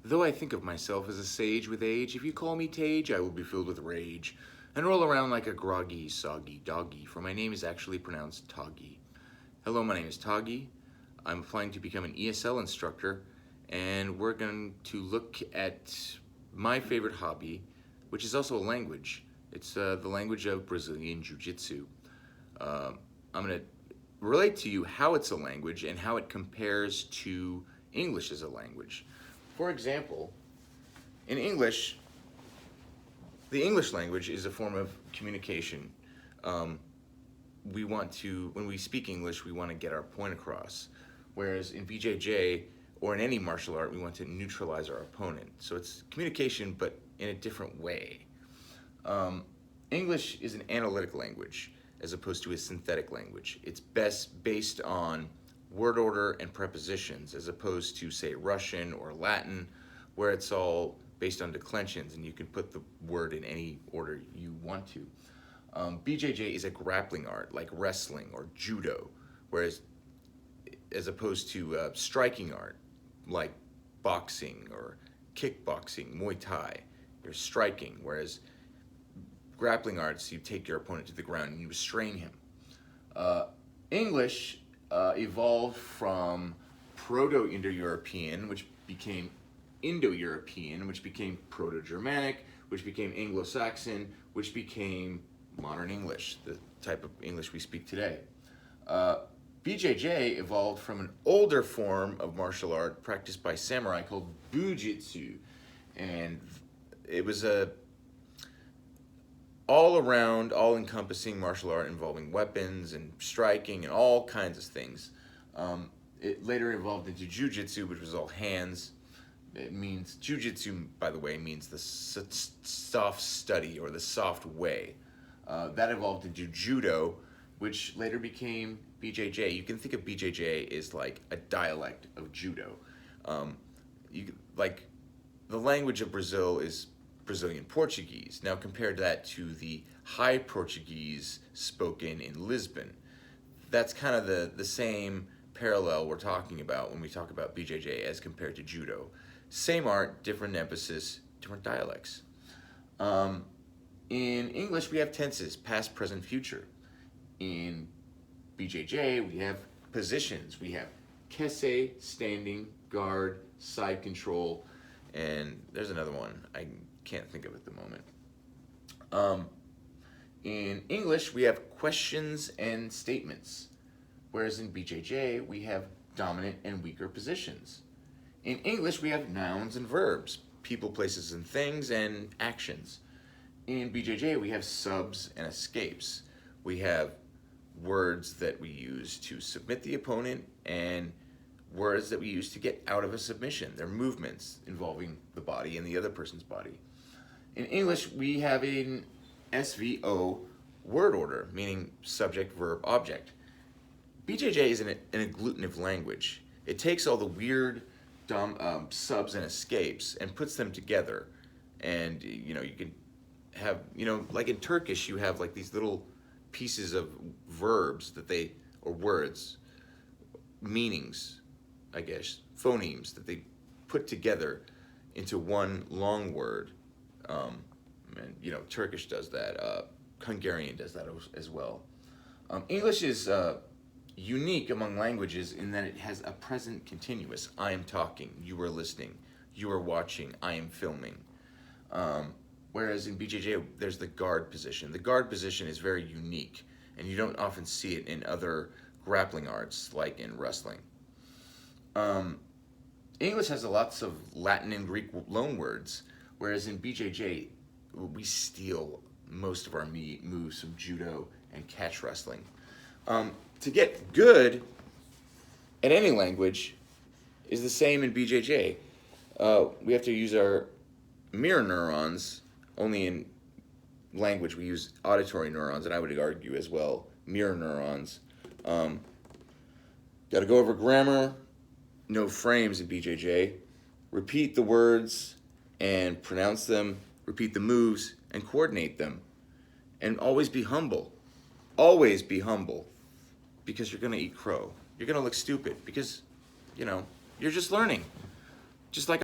Though I think of myself as a sage with age, if you call me Tage, I will be filled with rage, and roll around like a groggy, soggy doggy, for my name is actually pronounced Toggy. Hello, my name is Toggy. I'm applying to become an ESL instructor, and we're going to look at my favorite hobby, which is also a language. It's the language of Brazilian jiu-jitsu. I'm going to relate to you how it's a language and how it compares to English as a language. For example, in English, the English language is a form of communication. When we speak English, we want to get our point across. Whereas in BJJ, or in any martial art, we want to neutralize our opponent. So it's communication, but in a different way. English is an analytic language, as opposed to a synthetic language. It's best based on word order and prepositions, as opposed to, say, Russian or Latin, where it's all based on declensions and you can put the word in any order you want to. BJJ is a grappling art, like wrestling or judo, whereas as opposed to striking art, like boxing or kickboxing, Muay Thai. You're striking, whereas grappling arts, you take your opponent to the ground and you restrain him. English evolved from Proto-Indo-European, which became Indo-European, which became Proto-Germanic, which became Anglo-Saxon, which became modern English, the type of English we speak today. BJJ evolved from an older form of martial art practiced by samurai called jiujitsu, and it was a all-around, all-encompassing martial art involving weapons and striking and all kinds of things. It later evolved into jiu-jitsu, which was all hands. It means, jiu-jitsu, by the way, means the soft study or the soft way. That evolved into judo, which later became BJJ. You can think of BJJ as like a dialect of judo. Like the language of Brazil is Brazilian Portuguese. Now compare that to the High Portuguese spoken in Lisbon. That's kind of the same parallel we're talking about when we talk about BJJ as compared to judo. Same art, different emphasis, different dialects. In English, we have tenses, past, present, future. In BJJ, we have positions. We have kesse, standing, guard, side control, and there's another one. I can't think of it at the moment. In English, we have questions and statements, whereas in BJJ, we have dominant and weaker positions. In English, we have nouns and verbs, people, places, and things, and actions. In BJJ, we have subs and escapes. We have words that we use to submit the opponent and words that we use to get out of a submission. They're movements involving the body and the other person's body. In English, we have an SVO word order, meaning subject, verb, object. BJJ is an agglutinative language. It takes all the weird, dumb subs and escapes and puts them together. And, you can have, like in Turkish, you have like these little pieces of verbs or words, meanings, I guess, phonemes that they put together into one long word. And Turkish does that. Hungarian does that as well. English is unique among languages in that it has a present continuous. I am talking, you are listening, you are watching, I am filming. Whereas in BJJ, there's the guard position. The guard position is very unique, and you don't often see it in other grappling arts, like in wrestling. English has lots of Latin and Greek loanwords, whereas in BJJ, we steal most of our moves from judo and catch wrestling. To get good at any language is the same in BJJ. We have to use our mirror neurons. Only in language we use auditory neurons, and I would argue as well mirror neurons. Got to go over grammar, no frames in BJJ. Repeat the words and pronounce them. Repeat the moves and coordinate them. And always be humble. Always be humble, because you're going to eat crow. You're going to look stupid because, you're just learning. Just like